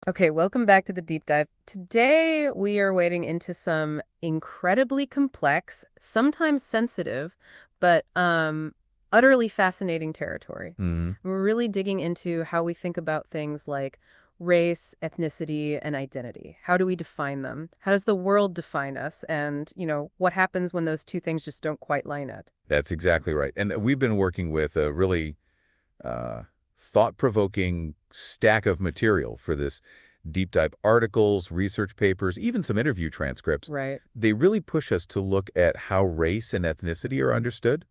Okay, welcome back to the deep dive. Today, we are wading into some incredibly complex, sometimes sensitive, but utterly fascinating territory. Mhm. We're really digging into how we think about things like race, ethnicity, and identity. How do we define them? How does the world define us? And, what happens when those two things just don't quite line up? That's exactly right. And we've been working with a really uh, thought-provoking stack of material for this deep dive articles, research papers, even some interview transcripts. Right. They really push us to look at how race and ethnicity are understood.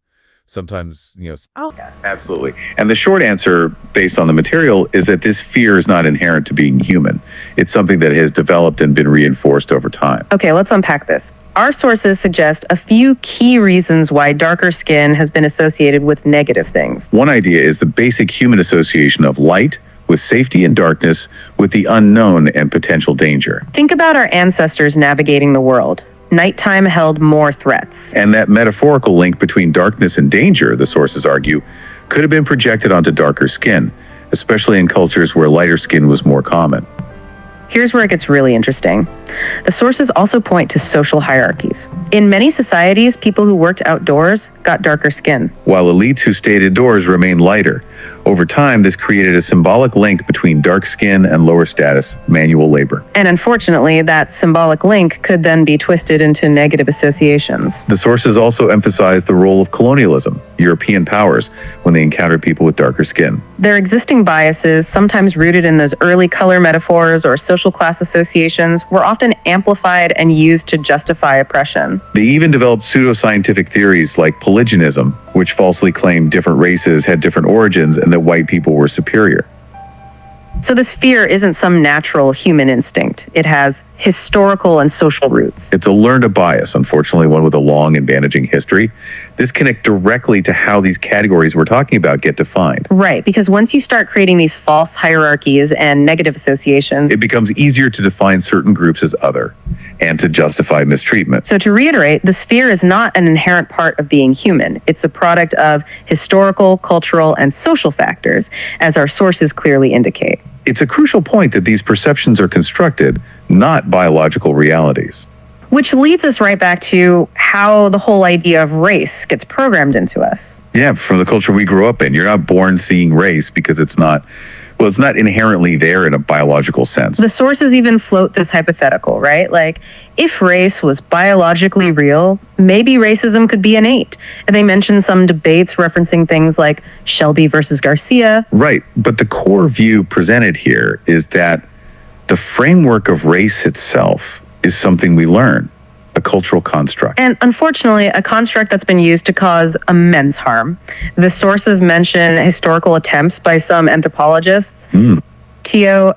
Sometimes, Oh, yes. Absolutely. And the short answer, based on the material, is that this fear is not inherent to being human. It's something that has developed and been reinforced over time. Okay, let's unpack this. Our sources suggest a few key reasons why darker skin has been associated with negative things. One idea is the basic human association of light with safety and darkness with the unknown and potential danger. Think about our ancestors navigating the world. Nighttime held more threats. And that metaphorical link between darkness and danger, the sources argue, could have been projected onto darker skin, especially in cultures where lighter skin was more common. Here's where it gets really interesting. The sources also point to social hierarchies. In many societies, people who worked outdoors got darker skin. While elites who stayed indoors remained lighter. Over time, this created a symbolic link between dark skin and lower status manual labor. And unfortunately, that symbolic link could then be twisted into negative associations. The sources also emphasize the role of colonialism, European powers, when they encountered people with darker skin. Their existing biases, sometimes rooted in those early color metaphors or social class associations, were often amplified and used to justify oppression. They even developed pseudoscientific theories like polygenism, which falsely claimed different races had different origins and that white people were superior. So this fear isn't some natural human instinct. It has historical and social roots. It's a learned bias, unfortunately, one with a long and damaging history. This connects directly to how these categories we're talking about get defined. Right, because once you start creating these false hierarchies and negative associations, It becomes easier to define certain groups as other and to justify mistreatment. so to reiterate, this fear is not an inherent part of being human. It's a product of historical, cultural, and social factors, as our sources clearly indicate. It's a crucial point that these perceptions are constructed, not biological realities. Which leads us right back to how the whole idea of race gets programmed into us. Yeah, from the culture we grew up in. You're not born seeing race because it's not inherently there in a biological sense. The sources even float this hypothetical, right? Like, if race was biologically real, maybe racism could be innate. And they mention some debates referencing things like Shelby versus Garcia. Right, but the core view presented here is that the framework of race itself is something we learn, a cultural construct. And unfortunately, a construct that's been used to cause immense harm. The sources mention historical attempts by some anthropologists to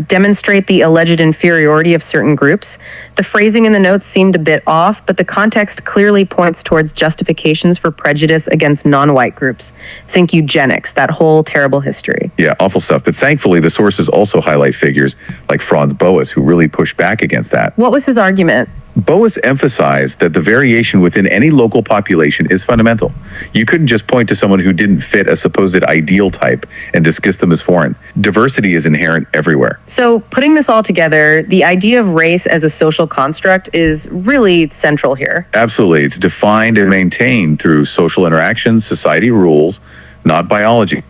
demonstrate the alleged inferiority of certain groups. The phrasing in the notes seemed a bit off, but the context clearly points towards justifications for prejudice against non-white groups. Think eugenics, that whole terrible history. Yeah, awful stuff. But thankfully, the sources also highlight figures like Franz Boas, who really pushed back against that. What was his argument? Boas emphasized that the variation within any local population is fundamental. You couldn't just point to someone who didn't fit a supposed ideal type and dismiss them as foreign. Diversity is inherent everywhere. So, putting this all together, the idea of race as a social construct is really central here. Absolutely. It's defined and maintained through social interactions, society rules, not biology.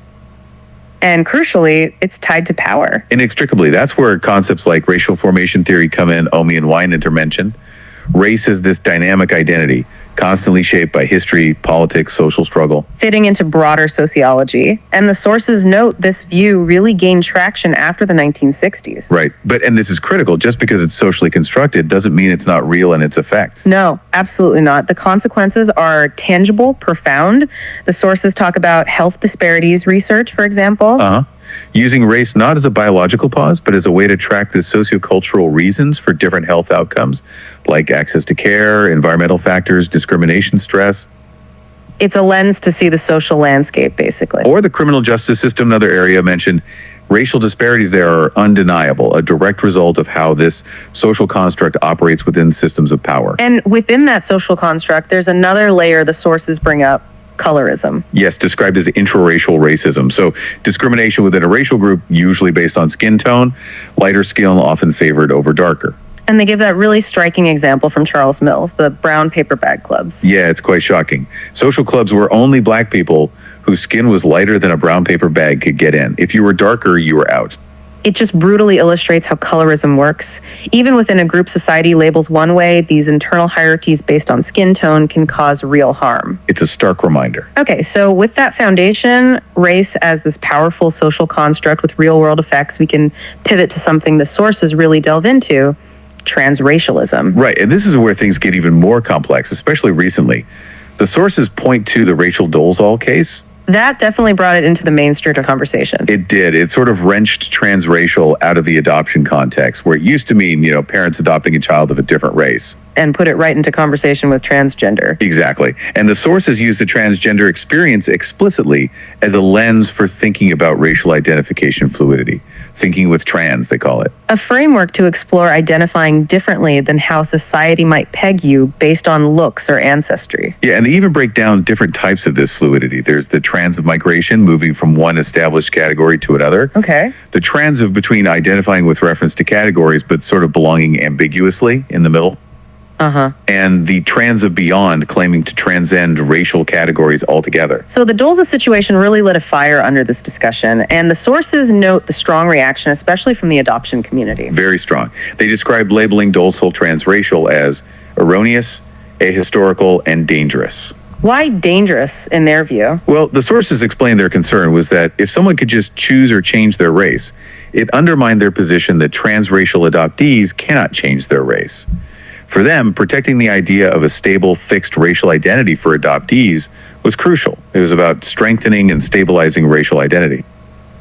And crucially, it's tied to power. Inextricably, that's where concepts like racial formation theory come in, Omi and Weinert mentioned. Race is this dynamic identity, constantly shaped by history, politics, social struggle. Fitting into broader sociology. And the sources note this view really gained traction after the 1960s. Right. And this is critical, just because it's socially constructed doesn't mean it's not real in its effects. No, absolutely not. The consequences are tangible, profound. The sources talk about health disparities research, for example. Using race not as a biological cause, but as a way to track the sociocultural reasons for different health outcomes, like access to care, environmental factors, discrimination, stress. It's a lens to see the social landscape, basically. Or the criminal justice system, another area mentioned. Racial disparities there are undeniable, a direct result of how this social construct operates within systems of power. And within that social construct, there's another layer the sources bring up: colorism. Yes, described as intraracial racism. So discrimination within a racial group, usually based on skin tone, lighter skin often favored over darker. And they give that really striking example from Charles Mills, the brown paper bag clubs. Yeah, it's quite shocking. Social clubs where only black people whose skin was lighter than a brown paper bag could get in. If you were darker, you were out. It just brutally illustrates how colorism works. Even within a group society labels one way, these internal hierarchies based on skin tone can cause real harm. It's a stark reminder. Okay, so with that foundation, race as this powerful social construct with real world effects, we can pivot to something the sources really delve into: transracialism. Right, and this is where things get even more complex, especially recently. The sources point to the Rachel Dolezal case. That definitely brought it into the mainstream of conversation. It did. It sort of wrenched transracial out of the adoption context, where it used to mean, parents adopting a child of a different race. And put it right into conversation with transgender. Exactly. And the sources use the transgender experience explicitly as a lens for thinking about racial identification fluidity. Thinking with trans, they call it. A framework to explore identifying differently than how society might peg you based on looks or ancestry. Yeah, and they even break down different types of this fluidity. There's the trans of migration, moving from one established category to another. Okay. The trans of between identifying with reference to categories, but sort of belonging ambiguously in the middle. And the trans of beyond, claiming to transcend racial categories altogether. So the Dolezal situation really lit a fire under this discussion, and the sources note the strong reaction, especially from the adoption community. Very strong. They describe labeling Dolezal transracial as erroneous, ahistorical, and dangerous. Why dangerous in their view? Well, the sources explained their concern was that if someone could just choose or change their race, it undermined their position that transracial adoptees cannot change their race. For them, protecting the idea of a stable, fixed racial identity for adoptees was crucial. It was about strengthening and stabilizing racial identity.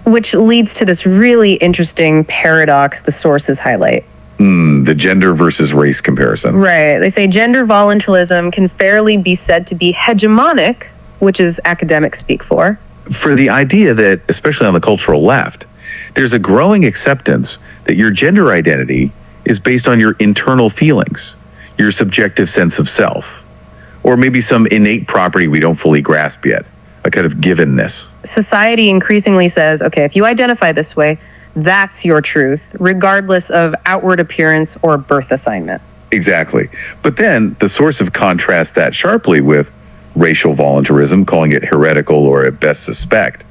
Which leads to this really interesting paradox the sources highlight. The gender versus race comparison. Right. They say gender voluntarism can fairly be said to be hegemonic, which is academic speak for the idea that, especially on the cultural left, there's a growing acceptance that your gender identity is based on your internal feelings, your subjective sense of self, or maybe some innate property we don't fully grasp yet, a kind of givenness. Society increasingly says, okay, if you identify this way, that's your truth, regardless of outward appearance or birth assignment. Exactly. But then the source of contrast that sharply with racial voluntarism, calling it heretical or at best suspect.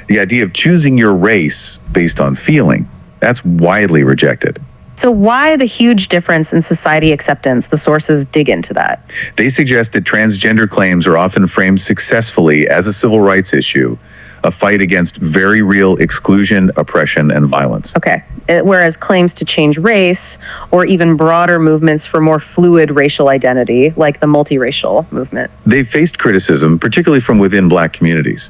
The idea of choosing your race based on feeling, that's widely rejected. So why the huge difference in society acceptance? The sources dig into that. They suggest that transgender claims are often framed successfully as a civil rights issue, a fight against very real exclusion, oppression, and violence. Okay. Whereas claims to change race or even broader movements for more fluid racial identity, like the multiracial movement. They've faced criticism, particularly from within Black communities.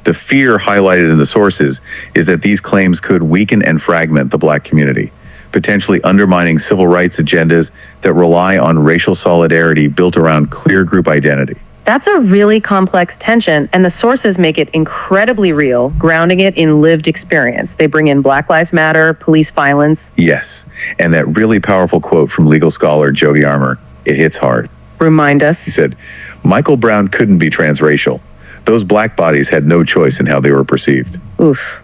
The fear highlighted in the sources is that these claims could weaken and fragment the Black community, potentially undermining civil rights agendas that rely on racial solidarity built around clear group identity. That's a really complex tension, and the sources make it incredibly real, grounding it in lived experience. They bring in Black Lives Matter, police violence. Yes, and that really powerful quote from legal scholar Jody Armour, it hits hard. Remind us. He said, Michael Brown couldn't be transracial. Those Black bodies had no choice in how they were perceived. Oof.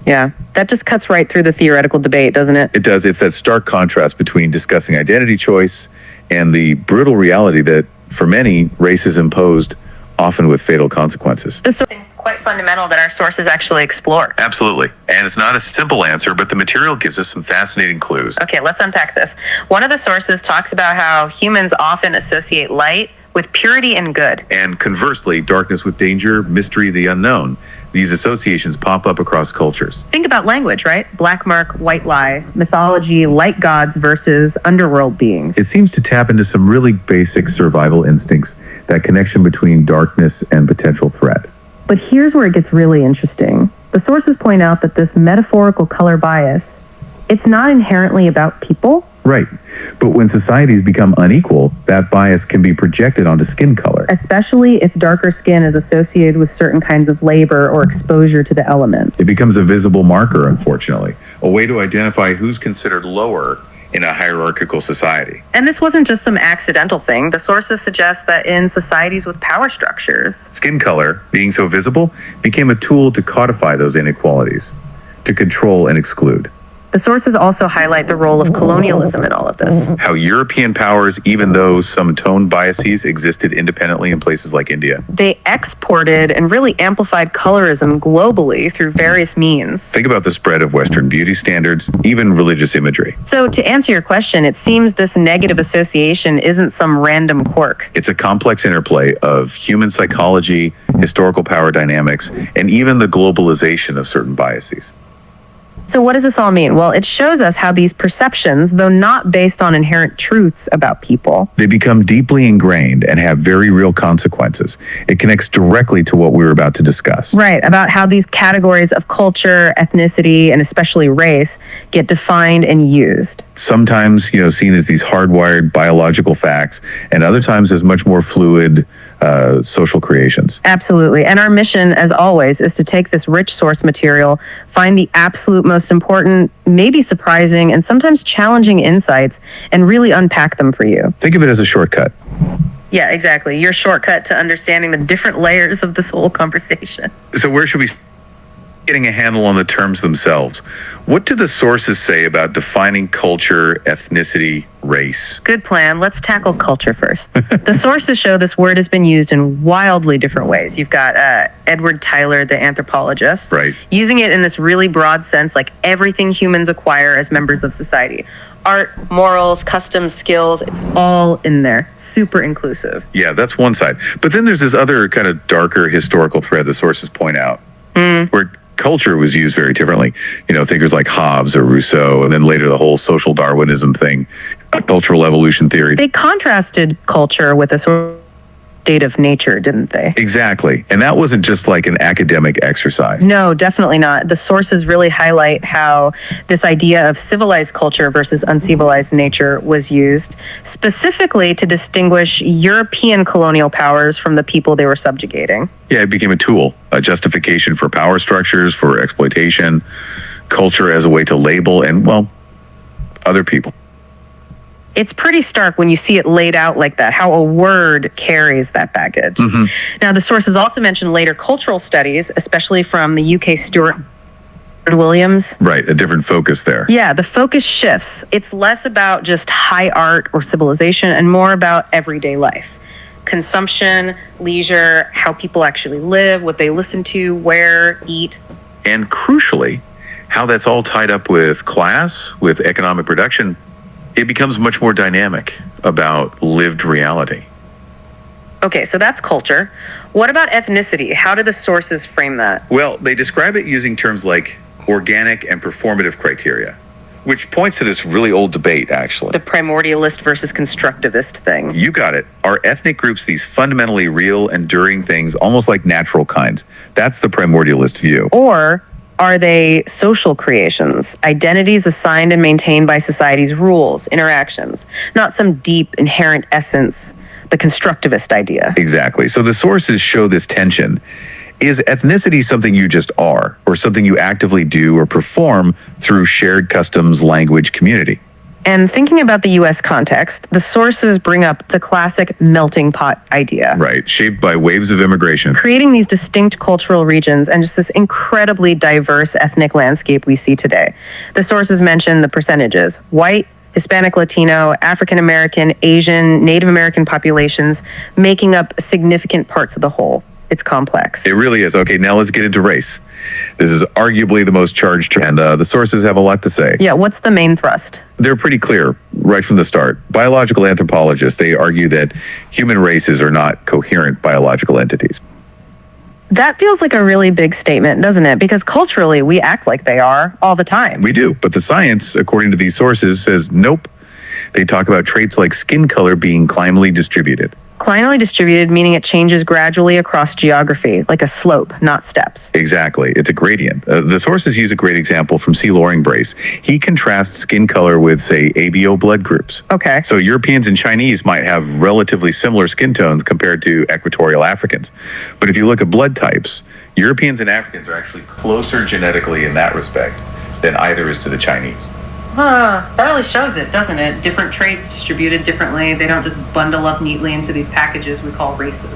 Yeah, that just cuts right through the theoretical debate, doesn't it? It does. It's that stark contrast between discussing identity choice and the brutal reality that, for many, race is imposed, often with fatal consequences. This is something quite fundamental that our sources actually explore. Absolutely. And it's not a simple answer, but the material gives us some fascinating clues. Okay, let's unpack this. One of the sources talks about how humans often associate light with purity and good. And conversely, darkness with danger, mystery, the unknown. These associations pop up across cultures. Think about language, right? Black mark, white lie, mythology, light gods versus underworld beings. It seems to tap into some really basic survival instincts, that connection between darkness and potential threat. But here's where it gets really interesting. The sources point out that this metaphorical color bias, it's not inherently about people. Right. But when societies become unequal, that bias can be projected onto skin color. Especially if darker skin is associated with certain kinds of labor or exposure to the elements. It becomes a visible marker, unfortunately, a way to identify who's considered lower in a hierarchical society. And this wasn't just some accidental thing. The sources suggest that in societies with power structures, Skin color, being so visible, became a tool to codify those inequalities, to control and exclude. the sources also highlight the role of colonialism in all of this. How European powers, even though some tone biases existed independently in places like India. They exported and really amplified colorism globally through various means. Think about the spread of Western beauty standards, even religious imagery. So, to answer your question, it seems this negative association isn't some random quirk. It's a complex interplay of human psychology, historical power dynamics, and even the globalization of certain biases. So, what does this all mean? Well, it shows us how these perceptions, though not based on inherent truths about people, They become deeply ingrained and have very real consequences. It connects directly to what we were about to discuss. right, about how these categories of culture, ethnicity, and especially race get defined and used. Sometimes, seen as these hardwired biological facts, and other times as much more fluid social creations. Absolutely. And our mission, as always, is to take this rich source material, find the absolute most important, maybe surprising, and sometimes challenging insights, and really unpack them for you. Think of it as a shortcut. Yeah, exactly. Your shortcut to understanding the different layers of this whole conversation. So where should we getting a handle on the terms themselves? What do the sources say about defining culture, ethnicity, race? Good plan. Let's tackle culture first. The sources show this word has been used in wildly different ways. You've got Edward Tyler, the anthropologist, Right. using it in this really broad sense, like everything humans acquire as members of society. Art, morals, customs, skills, it's all in there. Super inclusive. Yeah, that's one side. But then there's this other kind of darker historical thread the sources point out, where culture was used very differently. Thinkers like Hobbes or Rousseau, and then later the whole social Darwinism thing, cultural evolution theory. They contrasted culture with a sort of state of nature, didn't they? Exactly. And that wasn't just like an academic exercise. No, definitely not. The sources really highlight how this idea of civilized culture versus uncivilized nature was used specifically to distinguish European colonial powers from the people they were subjugating. Yeah, it became a tool, a justification for power structures, for exploitation, culture as a way to label and, other people. It's pretty stark when you see it laid out like that, how a word carries that baggage. Now, the sources also mention later cultural studies, especially from the UK Stuart Williams. Right, a different focus there. Yeah, the focus shifts. It's less about just high art or civilization and more about everyday life. Consumption, leisure, how people actually live, what they listen to, wear, eat. And crucially, how that's all tied up with class, with economic production. It becomes much more dynamic about lived reality. Okay, so that's culture. What about ethnicity? How do the sources frame that? Well, they describe it using terms like organic and performative criteria, which points to this really old debate, actually. The primordialist versus constructivist thing. You got it. Are ethnic groups these fundamentally real, enduring things, almost like natural kinds? That's the primordialist view. Or are they social creations, identities assigned and maintained by society's rules, interactions, not some deep inherent essence, the constructivist idea? Exactly. So the sources show this tension. Is ethnicity something you just are, or something you actively do or perform through shared customs, language, community? And thinking about the US context, the sources bring up the classic melting pot idea. Right, shaped by waves of immigration. Creating these distinct cultural regions and just this incredibly diverse ethnic landscape we see today. The sources mention the percentages: white, Hispanic, Latino, African American, Asian, Native American populations making up significant parts of the whole. It's complex. It really is. Okay, now let's get into race. This is arguably the most charged, and the sources have a lot to say. Yeah, what's the main thrust? They're pretty clear right from the start. Biological anthropologists, they argue that human races are not coherent biological entities. That feels like a really big statement, doesn't it? Because culturally, we act like they are all the time. We do, but the science, according to these sources, says nope. They talk about traits like skin color being climally distributed. Clinally distributed, meaning it changes gradually across geography, like a slope, not steps. Exactly. It's a gradient. The sources use a great example from C. Loring Brace. He contrasts skin color with, say, ABO blood groups. Okay. So Europeans and Chinese might have relatively similar skin tones compared to equatorial Africans. But if you look at blood types, Europeans and Africans are actually closer genetically in that respect than either is to the Chinese. That really shows it, doesn't it? Different traits distributed differently. They don't just bundle up neatly into these packages we call races.